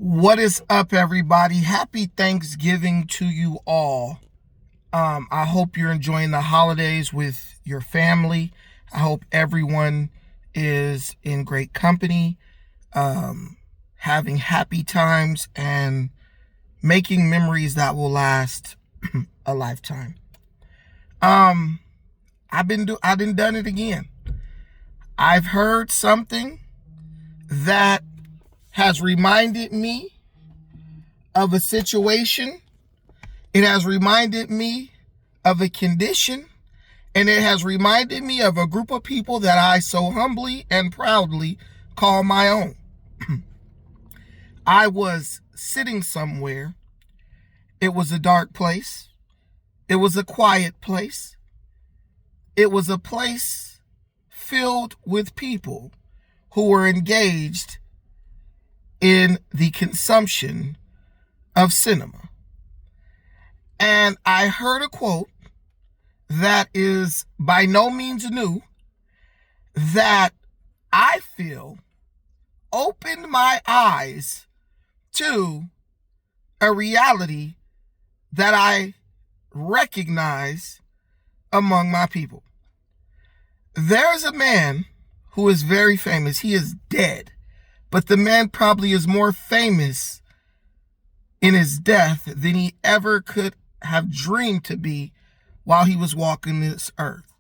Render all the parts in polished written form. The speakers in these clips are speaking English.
What is up, everybody? Happy Thanksgiving to you all. I hope you're enjoying the holidays with your family. I hope everyone is in great company, having happy times and making memories that will last a lifetime. I done done it again. I've heard something that has reminded me of a situation. It has reminded me of a condition, and it has reminded me of a group of people that I so humbly and proudly call my own. I was sitting somewhere. It was a dark place. It was a quiet place. It was a place filled with people who were engaged in the consumption of cinema. And I heard a quote that is by no means new that I feel opened my eyes to a reality that I recognize among my people. There's a man who is very famous. He is dead. But the man probably is more famous in his death than he ever could have dreamed to be while he was walking this earth.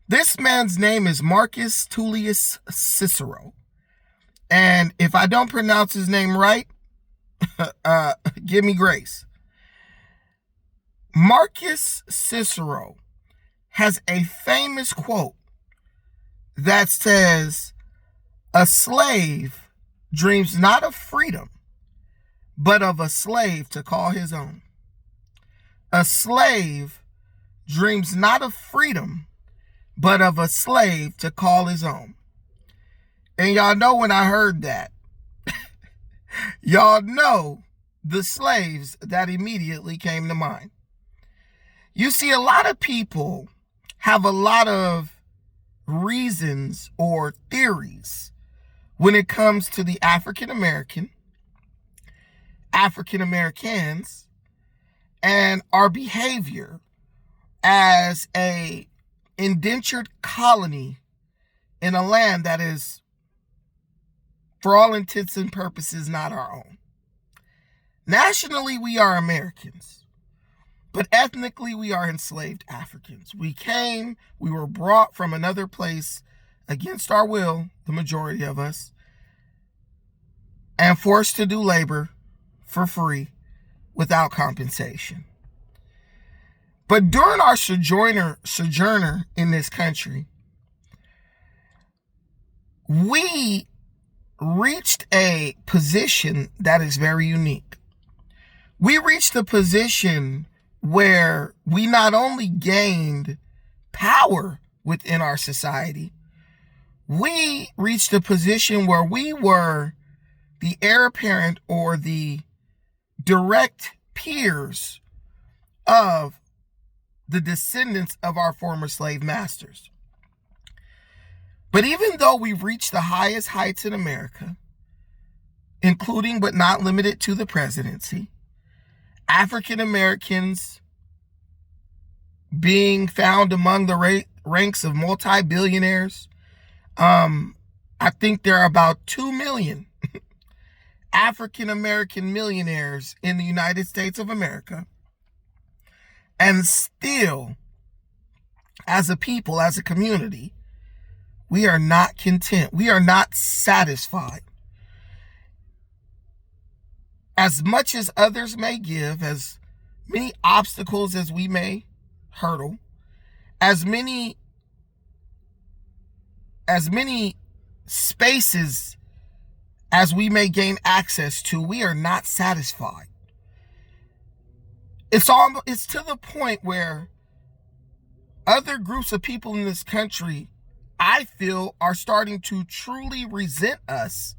This man's name is Marcus Tullius Cicero. And if I don't pronounce his name right, give me grace. Marcus Cicero has a famous quote that says, "A slave dreams not of freedom, but of a slave to call his own." A slave dreams not of freedom, but of a slave to call his own. And y'all know when I heard that, y'all know the slaves that immediately came to mind. You see, a lot of people have a lot of reasons or theories when it comes to the African Americans, and our behavior as a indentured colony in a land that is, for all intents and purposes, not our own. Nationally, we are Americans, but ethnically, we are enslaved Africans. We were brought from another place against our will, the majority of us, and forced to do labor for free without compensation. But during our sojourner in this country, we reached a position that is very unique. We reached a position where we not only gained power within our society, we reached a position where we were the heir apparent or the direct peers of the descendants of our former slave masters. But even though we've reached the highest heights in America, including but not limited to the presidency, African Americans being found among the ranks of multi-billionaires, I think there are about 2 million African American millionaires in the United States of America. And still, as a people, as a community, we are not content. We are not satisfied. As much as others may give, as many obstacles as we may hurdle, as many spaces as we may gain access to, we are not satisfied. It's to the point where other groups of people in this country, I feel, are starting to truly resent us.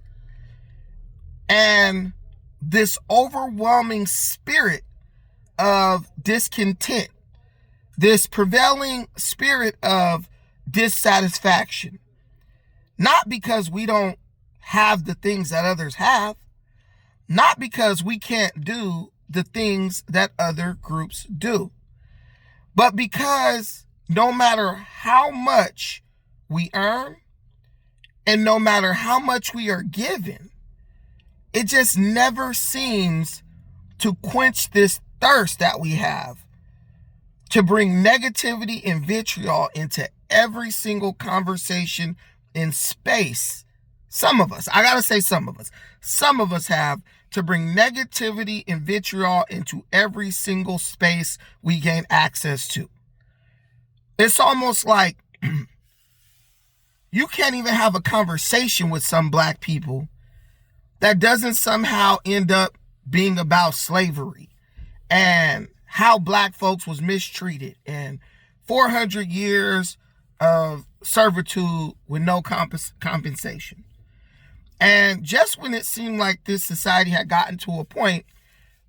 And this overwhelming spirit of discontent, this prevailing spirit of dissatisfaction, not because we don't have the things that others have, Not because we can't do the things that other groups do, but because no matter how much we earn and no matter how much we are given, it just never seems to quench this thirst that we have to bring negativity and vitriol into every single conversation in space. Some of us, I gotta say some of us have to bring negativity and vitriol into every single space we gain access to. It's almost like you can't even have a conversation with some black people that doesn't somehow end up being about slavery and how black folks was mistreated and 400 years of servitude with no compensation. And just when it seemed like this society had gotten to a point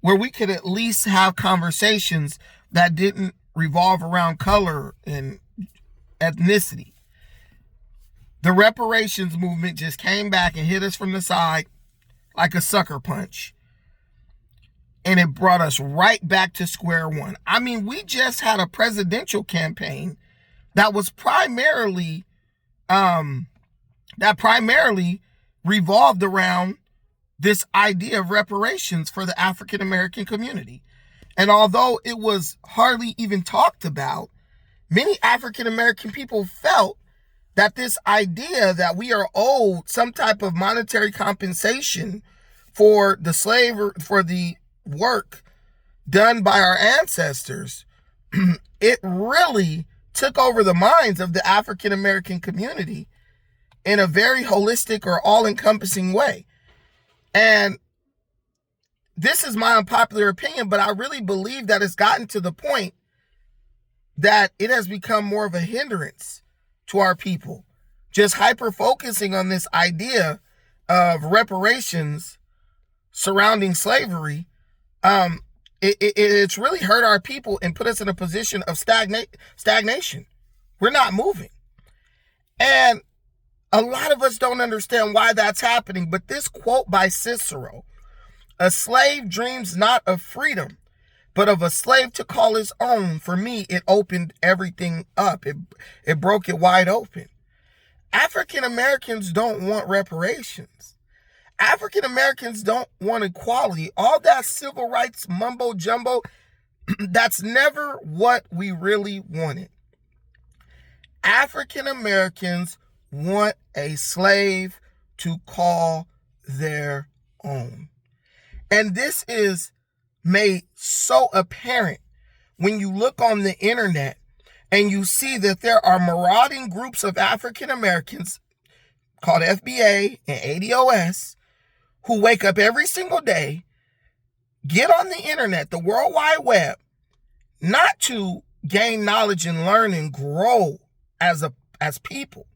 where we could at least have conversations that didn't revolve around color and ethnicity, the reparations movement just came back and hit us from the side like a sucker punch. And it brought us right back to square one. I mean, we just had a presidential campaign that was primarily revolved around this idea of reparations for the African American community. And although it was hardly even talked about, many African American people felt that this idea that we are owed some type of monetary compensation for the work done by our ancestors, it really took over the minds of the African American community in a very holistic or all-encompassing way. And this is my unpopular opinion, but I really believe that it's gotten to the point that it has become more of a hindrance to our people. Just hyper-focusing on this idea of reparations surrounding slavery, it's really hurt our people and put us in a position of stagnation. We're not moving. And a lot of us don't understand why that's happening, but this quote by Cicero, "A slave dreams not of freedom, but of a slave to call his own," for me, it opened everything up. It broke it wide open. African Americans don't want reparations. African Americans don't want equality. All that civil rights mumbo jumbo, that's never what we really wanted. African Americans want a slave to call their own. And this is made so apparent when you look on the internet and you see that there are marauding groups of African Americans called FBA and ADOS who wake up every single day, get on the internet, the World Wide Web, not to gain knowledge and learn and grow as people,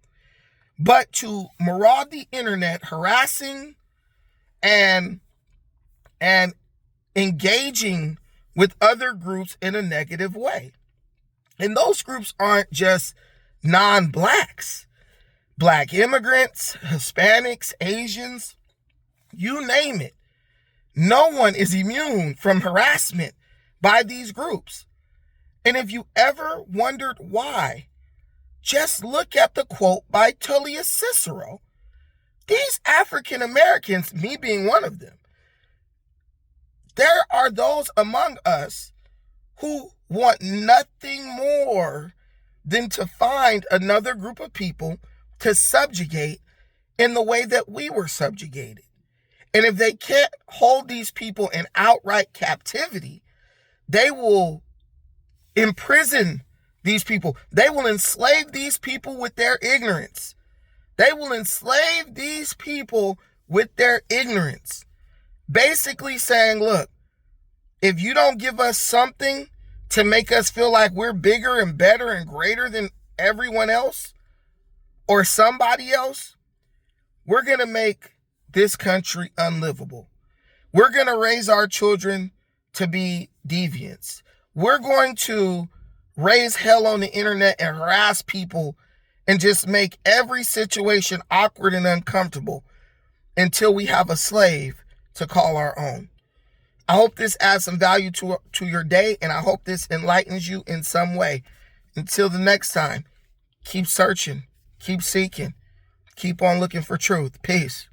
but to maraud the internet, harassing and engaging with other groups in a negative way. And those groups aren't just non-blacks. Black immigrants, Hispanics, Asians, you name it. No one is immune from harassment by these groups. And if you ever wondered why, just look at the quote by Tullius Cicero. These African Americans, me being one of them, there are those among us who want nothing more than to find another group of people to subjugate in the way that we were subjugated. And if they can't hold these people in outright captivity, they will imprison these people. They will enslave these people with their ignorance. They will enslave these people with their ignorance. Basically saying, look, if you don't give us something to make us feel like we're bigger and better and greater than everyone else or somebody else, we're going to make this country unlivable. We're going to raise our children to be deviants. We're going to raise hell on the internet and harass people and just make every situation awkward and uncomfortable until we have a slave to call our own. I hope this adds some value to your day, and I hope this enlightens you in some way. Until the next time, keep searching, keep seeking, keep on looking for truth. Peace.